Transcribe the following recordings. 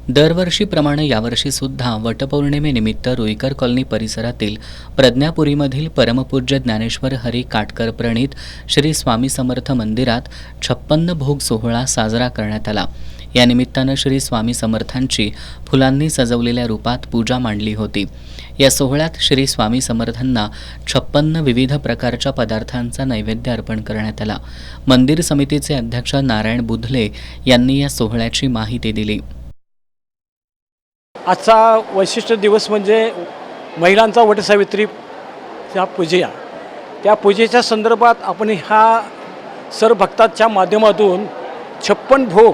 दरवर्षीप्रमाणे यावर्षी सुद्धा वटपौर्णिमेनिमित्त रुईकर कॉलनी परिसरातील प्रज्ञापुरीमधील परमपूज्य ज्ञानेश्वर हरी काटकर प्रणीत श्री स्वामी समर्थ मंदिरात 56 भोग सोहळा साजरा करण्यात आला। या निमित्तानं श्री स्वामी समर्थांची फुलांनी सजवलेल्या रूपात पूजा मांडली होती। या सोहळ्यात श्री स्वामी समर्थांना 56 विविध प्रकारच्या पदार्थांचा नैवेद्य अर्पण करण्यात आला। मंदिर समितीचे अध्यक्ष नारायण बुधले यांनी या सोहळ्याची माहिती दिली। आजचा वैशिष्ट्य दिवस म्हणजे महिलांचा वटसावित्रीच्या पूजा। त्या पूजेच्या संदर्भात आपण ह्या सर्व भक्तांच्या माध्यमातून 56 भोग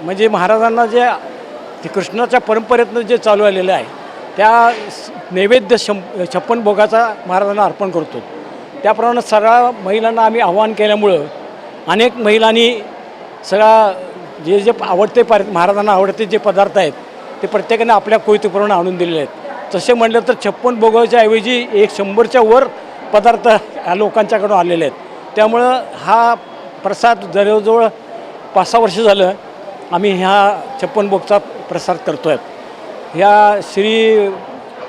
म्हणजे महाराजांना जे कृष्णाच्या परंपरेतनं जे चालू आलेलं आहे त्या नैवेद्य 56 भोगाचा महाराजांना अर्पण करतो। त्याप्रमाणे सगळ्या महिलांना आम्ही आवाहन केल्यामुळं अनेक महिलांनी सगळा जे आवडते महाराजांना आवडते जे पदार्थ आहेत ते प्रत्येकाने आपल्या कोयतीप्रमाणे आणून दिलेले आहेत। तसे म्हटलं तर 56 भोगाच्या ऐवजी 100च्या वर पदार्थ ह्या लोकांच्याकडून आलेले आहेत। त्यामुळं हा प्रसाद जवळजवळ 5-6 वर्ष झालं आम्ही ह्या 56 भोगचा प्रसाद करतो आहे। ह्या श्री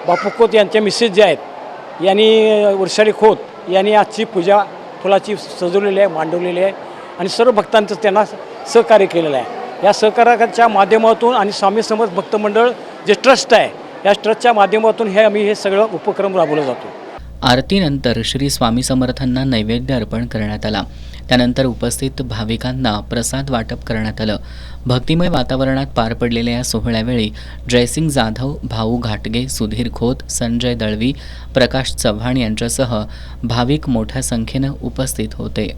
बापू खोत यांच्या मिसेस जे आहेत यांनी वृषाली खोत यांनी आजची पूजा फुलाची सजवलेली आहे, मांडवलेली आहे आणि सर्व भक्तांचं त्यांना सहकार्य केलेलं आहे। या सहकार्याच्या माध्यमातून आणि स्वामी समर्थ भक्त मंडळ जे ट्रस्ट आहे या ट्रस्टच्या माध्यमातून आम्ही हे सगळं उपक्रम राबवला जातो। आरतीनंतर श्री स्वामी समर्थांना नैवेद्य अर्पण करण्यात आला। त्यानंतर उपस्थित भाविकांना प्रसाद वाटप करण्यात आलं। भक्तिमय वातावरणात पार पडलेल्या या सोहळ्यावेळी जयसिंग जाधव, भाऊ घाटगे, सुधीर खोत, संजय दळवी, प्रकाश चव्हाण यांच्यासह भाविक मोठ्या संख्येनं उपस्थित होते।